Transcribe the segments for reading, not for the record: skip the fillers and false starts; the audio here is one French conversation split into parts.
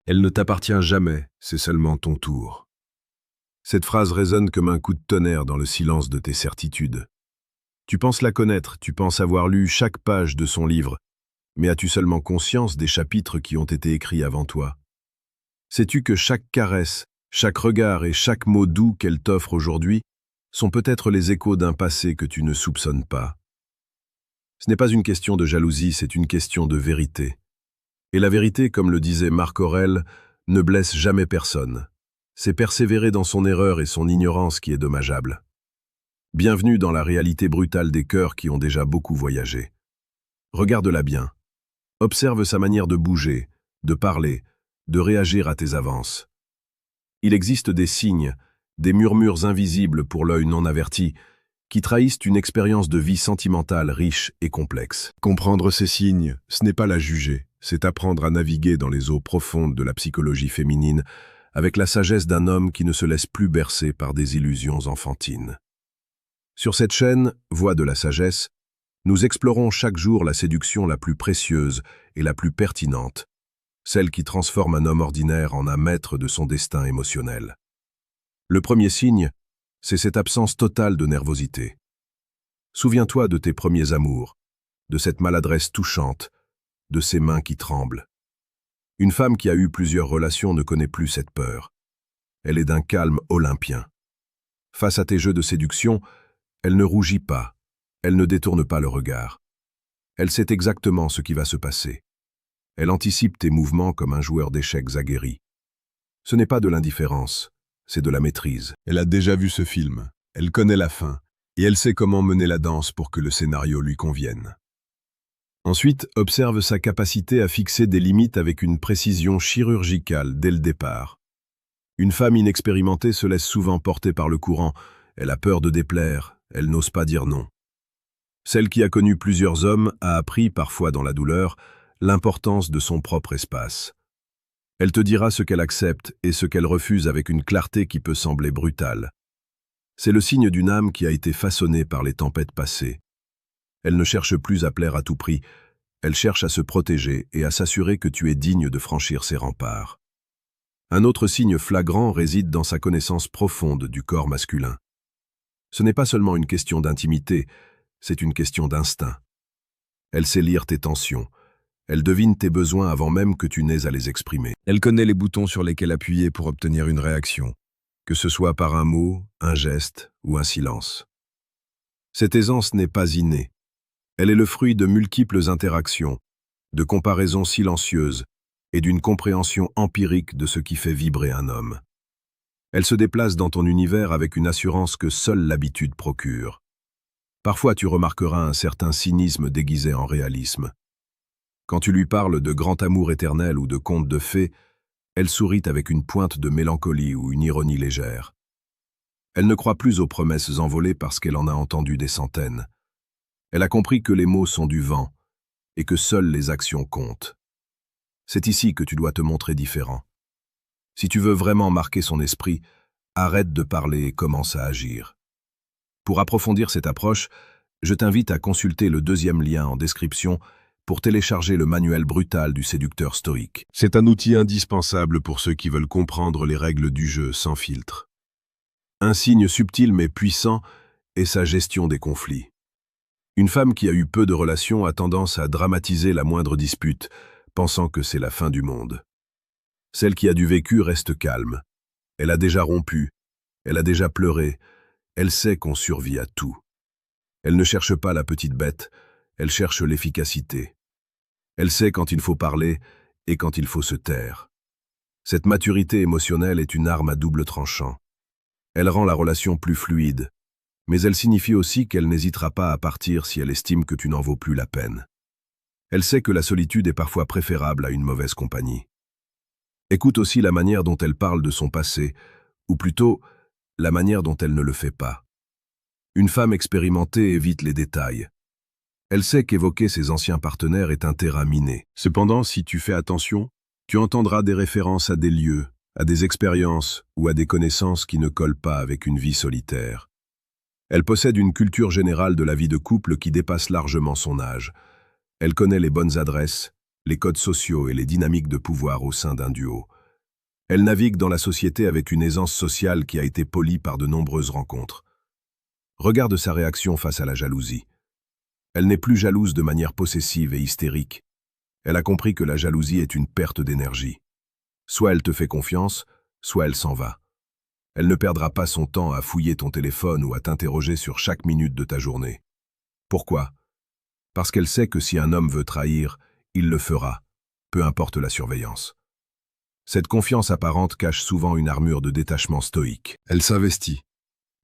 Elle ne t'appartient jamais, c'est seulement ton tour. Cette phrase résonne comme un coup de tonnerre dans le silence de tes certitudes. Tu penses la connaître, tu penses avoir lu chaque page de son livre, mais as-tu seulement conscience des chapitres qui ont été écrits avant toi? Sais-tu que chaque caresse, chaque regard et chaque mot doux qu'elle t'offre aujourd'hui sont peut-être les échos d'un passé que tu ne soupçonnes pas? Ce n'est pas une question de jalousie, c'est une question de vérité. Et la vérité, comme le disait Marc Aurèle, ne blesse jamais personne. C'est persévérer dans son erreur et son ignorance qui est dommageable. Bienvenue dans la réalité brutale des cœurs qui ont déjà beaucoup voyagé. Regarde-la bien. Observe sa manière de bouger, de parler, de réagir à tes avances. Il existe des signes, des murmures invisibles pour l'œil non averti, qui trahissent une expérience de vie sentimentale riche et complexe. Comprendre ces signes, ce n'est pas la juger, c'est apprendre à naviguer dans les eaux profondes de la psychologie féminine avec la sagesse d'un homme qui ne se laisse plus bercer par des illusions enfantines. Sur cette chaîne, Voix de la sagesse, nous explorons chaque jour la séduction la plus précieuse et la plus pertinente, celle qui transforme un homme ordinaire en un maître de son destin émotionnel. Le premier signe, c'est cette absence totale de nervosité. Souviens-toi de tes premiers amours, de cette maladresse touchante, de ces mains qui tremblent. Une femme qui a eu plusieurs relations ne connaît plus cette peur. Elle est d'un calme olympien. Face à tes jeux de séduction, elle ne rougit pas, elle ne détourne pas le regard. Elle sait exactement ce qui va se passer. Elle anticipe tes mouvements comme un joueur d'échecs aguerri. Ce n'est pas de l'indifférence, c'est de la maîtrise. Elle a déjà vu ce film, elle connaît la fin, et elle sait comment mener la danse pour que le scénario lui convienne. Ensuite, observe sa capacité à fixer des limites avec une précision chirurgicale dès le départ. Une femme inexpérimentée se laisse souvent porter par le courant, elle a peur de déplaire, elle n'ose pas dire non. Celle qui a connu plusieurs hommes a appris, parfois dans la douleur, l'importance de son propre espace. Elle te dira ce qu'elle accepte et ce qu'elle refuse avec une clarté qui peut sembler brutale. C'est le signe d'une âme qui a été façonnée par les tempêtes passées. Elle ne cherche plus à plaire à tout prix, elle cherche à se protéger et à s'assurer que tu es digne de franchir ses remparts. Un autre signe flagrant réside dans sa connaissance profonde du corps masculin. Ce n'est pas seulement une question d'intimité, c'est une question d'instinct. Elle sait lire tes tensions, elle devine tes besoins avant même que tu n'aies à les exprimer. Elle connaît les boutons sur lesquels appuyer pour obtenir une réaction, que ce soit par un mot, un geste ou un silence. Cette aisance n'est pas innée. Elle est le fruit de multiples interactions, de comparaisons silencieuses et d'une compréhension empirique de ce qui fait vibrer un homme. Elle se déplace dans ton univers avec une assurance que seule l'habitude procure. Parfois tu remarqueras un certain cynisme déguisé en réalisme. Quand tu lui parles de grand amour éternel ou de contes de fées, elle sourit avec une pointe de mélancolie ou une ironie légère. Elle ne croit plus aux promesses envolées parce qu'elle en a entendu des centaines. Elle a compris que les mots sont du vent et que seules les actions comptent. C'est ici que tu dois te montrer différent. Si tu veux vraiment marquer son esprit, arrête de parler et commence à agir. Pour approfondir cette approche, je t'invite à consulter le deuxième lien en description pour télécharger le manuel brutal du séducteur stoïque. C'est un outil indispensable pour ceux qui veulent comprendre les règles du jeu sans filtre. Un signe subtil mais puissant est sa gestion des conflits. Une femme qui a eu peu de relations a tendance à dramatiser la moindre dispute, pensant que c'est la fin du monde. Celle qui a du vécu reste calme. Elle a déjà rompu, elle a déjà pleuré, elle sait qu'on survit à tout. Elle ne cherche pas la petite bête, elle cherche l'efficacité. Elle sait quand il faut parler et quand il faut se taire. Cette maturité émotionnelle est une arme à double tranchant. Elle rend la relation plus fluide, mais elle signifie aussi qu'elle n'hésitera pas à partir si elle estime que tu n'en vaux plus la peine. Elle sait que la solitude est parfois préférable à une mauvaise compagnie. Écoute aussi la manière dont elle parle de son passé, ou plutôt, la manière dont elle ne le fait pas. Une femme expérimentée évite les détails. Elle sait qu'évoquer ses anciens partenaires est un terrain miné. Cependant, si tu fais attention, tu entendras des références à des lieux, à des expériences ou à des connaissances qui ne collent pas avec une vie solitaire. Elle possède une culture générale de la vie de couple qui dépasse largement son âge. Elle connaît les bonnes adresses, les codes sociaux et les dynamiques de pouvoir au sein d'un duo. Elle navigue dans la société avec une aisance sociale qui a été polie par de nombreuses rencontres. Regarde sa réaction face à la jalousie. Elle n'est plus jalouse de manière possessive et hystérique. Elle a compris que la jalousie est une perte d'énergie. Soit elle te fait confiance, soit elle s'en va. Elle ne perdra pas son temps à fouiller ton téléphone ou à t'interroger sur chaque minute de ta journée. Pourquoi? Parce qu'elle sait que si un homme veut trahir, il le fera, peu importe la surveillance. Cette confiance apparente cache souvent une armure de détachement stoïque. Elle s'investit,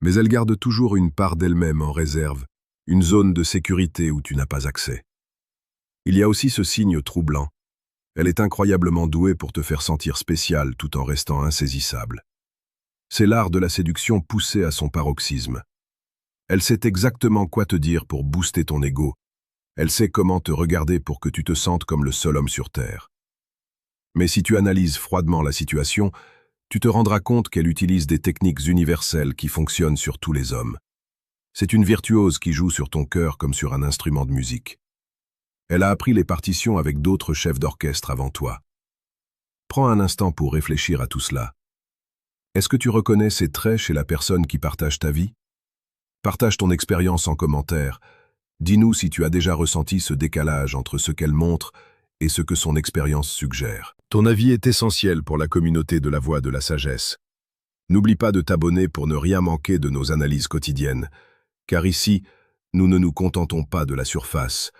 mais elle garde toujours une part d'elle-même en réserve, une zone de sécurité où tu n'as pas accès. Il y a aussi ce signe troublant. Elle est incroyablement douée pour te faire sentir spécial tout en restant insaisissable. C'est l'art de la séduction poussé à son paroxysme. Elle sait exactement quoi te dire pour booster ton ego. Elle sait comment te regarder pour que tu te sentes comme le seul homme sur Terre. Mais si tu analyses froidement la situation, tu te rendras compte qu'elle utilise des techniques universelles qui fonctionnent sur tous les hommes. C'est une virtuose qui joue sur ton cœur comme sur un instrument de musique. Elle a appris les partitions avec d'autres chefs d'orchestre avant toi. Prends un instant pour réfléchir à tout cela. Est-ce que tu reconnais ces traits chez la personne qui partage ta vie? Partage ton expérience en commentaire. Dis-nous si tu as déjà ressenti ce décalage entre ce qu'elle montre et ce que son expérience suggère. Ton avis est essentiel pour la communauté de la Voix de la Sagesse. N'oublie pas de t'abonner pour ne rien manquer de nos analyses quotidiennes, car ici, nous ne nous contentons pas de la surface,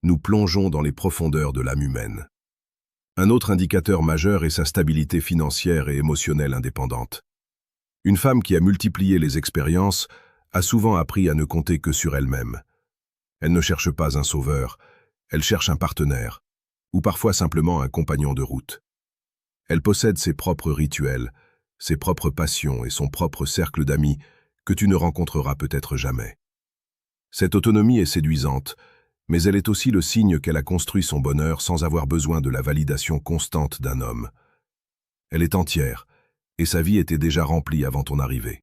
nous plongeons dans les profondeurs de l'âme humaine. Un autre indicateur majeur est sa stabilité financière et émotionnelle indépendante. Une femme qui a multiplié les expériences a souvent appris à ne compter que sur elle-même. Elle ne cherche pas un sauveur, elle cherche un partenaire, ou parfois simplement un compagnon de route. Elle possède ses propres rituels, ses propres passions et son propre cercle d'amis que tu ne rencontreras peut-être jamais. Cette autonomie est séduisante, mais elle est aussi le signe qu'elle a construit son bonheur sans avoir besoin de la validation constante d'un homme. Elle est entière, et sa vie était déjà remplie avant ton arrivée.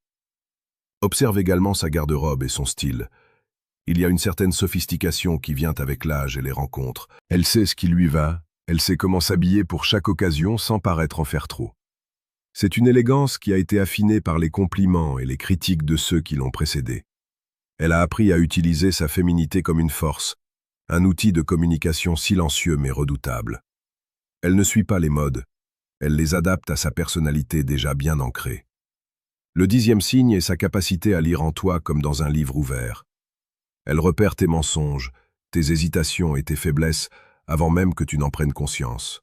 Observe également sa garde-robe et son style. Il y a une certaine sophistication qui vient avec l'âge et les rencontres. Elle sait ce qui lui va, elle sait comment s'habiller pour chaque occasion sans paraître en faire trop. C'est une élégance qui a été affinée par les compliments et les critiques de ceux qui l'ont précédée. Elle a appris à utiliser sa féminité comme une force, un outil de communication silencieux mais redoutable. Elle ne suit pas les modes, elle les adapte à sa personnalité déjà bien ancrée. Le 10e signe est sa capacité à lire en toi comme dans un livre ouvert. Elle repère tes mensonges, tes hésitations et tes faiblesses avant même que tu n'en prennes conscience.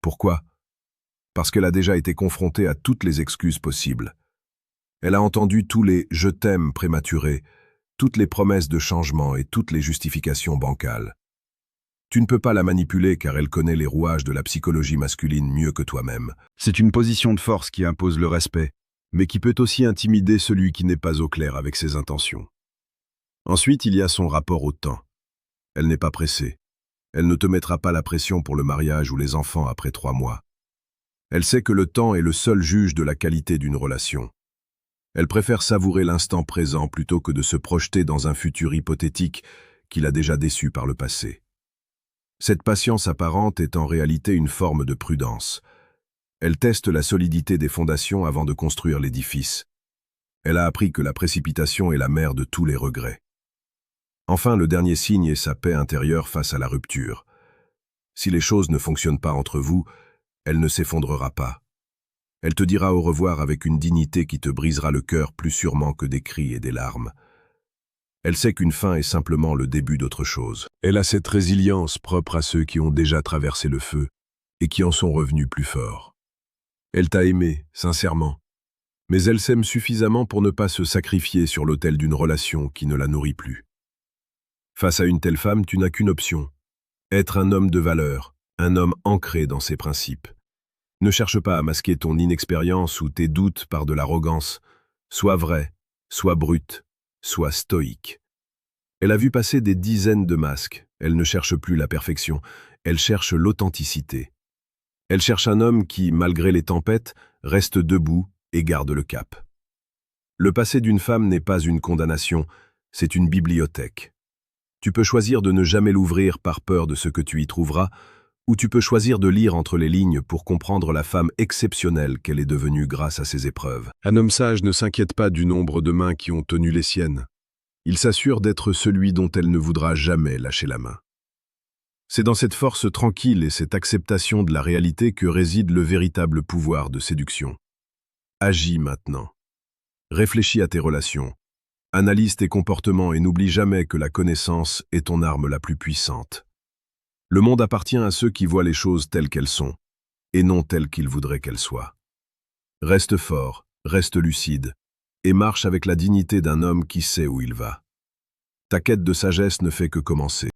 Pourquoi? Parce qu'elle a déjà été confrontée à toutes les excuses possibles. Elle a entendu tous les « je t'aime » prématurés, toutes les promesses de changement et toutes les justifications bancales. Tu ne peux pas la manipuler car elle connaît les rouages de la psychologie masculine mieux que toi-même. C'est une position de force qui impose le respect, mais qui peut aussi intimider celui qui n'est pas au clair avec ses intentions. Ensuite, il y a son rapport au temps. Elle n'est pas pressée. Elle ne te mettra pas la pression pour le mariage ou les enfants après 3 mois. Elle sait que le temps est le seul juge de la qualité d'une relation. Elle préfère savourer l'instant présent plutôt que de se projeter dans un futur hypothétique qui l'a déjà déçu par le passé. Cette patience apparente est en réalité une forme de prudence. Elle teste la solidité des fondations avant de construire l'édifice. Elle a appris que la précipitation est la mère de tous les regrets. Enfin, le dernier signe est sa paix intérieure face à la rupture. Si les choses ne fonctionnent pas entre vous, elle ne s'effondrera pas. Elle te dira au revoir avec une dignité qui te brisera le cœur plus sûrement que des cris et des larmes. Elle sait qu'une fin est simplement le début d'autre chose. Elle a cette résilience propre à ceux qui ont déjà traversé le feu et qui en sont revenus plus forts. Elle t'a aimé, sincèrement, mais elle s'aime suffisamment pour ne pas se sacrifier sur l'autel d'une relation qui ne la nourrit plus. Face à une telle femme, tu n'as qu'une option. Être un homme de valeur, un homme ancré dans ses principes. Ne cherche pas à masquer ton inexpérience ou tes doutes par de l'arrogance. Sois vrai, sois brute, sois stoïque. Elle a vu passer des dizaines de masques. Elle ne cherche plus la perfection, elle cherche l'authenticité. Elle cherche un homme qui, malgré les tempêtes, reste debout et garde le cap. Le passé d'une femme n'est pas une condamnation, c'est une bibliothèque. Tu peux choisir de ne jamais l'ouvrir par peur de ce que tu y trouveras, Ou tu peux choisir de lire entre les lignes pour comprendre la femme exceptionnelle qu'elle est devenue grâce à ses épreuves. Un homme sage ne s'inquiète pas du nombre de mains qui ont tenu les siennes. Il s'assure d'être celui dont elle ne voudra jamais lâcher la main. C'est dans cette force tranquille et cette acceptation de la réalité que réside le véritable pouvoir de séduction. Agis maintenant. Réfléchis à tes relations. Analyse tes comportements et n'oublie jamais que la connaissance est ton arme la plus puissante. Le monde appartient à ceux qui voient les choses telles qu'elles sont, et non telles qu'ils voudraient qu'elles soient. Reste fort, reste lucide, et marche avec la dignité d'un homme qui sait où il va. Ta quête de sagesse ne fait que commencer.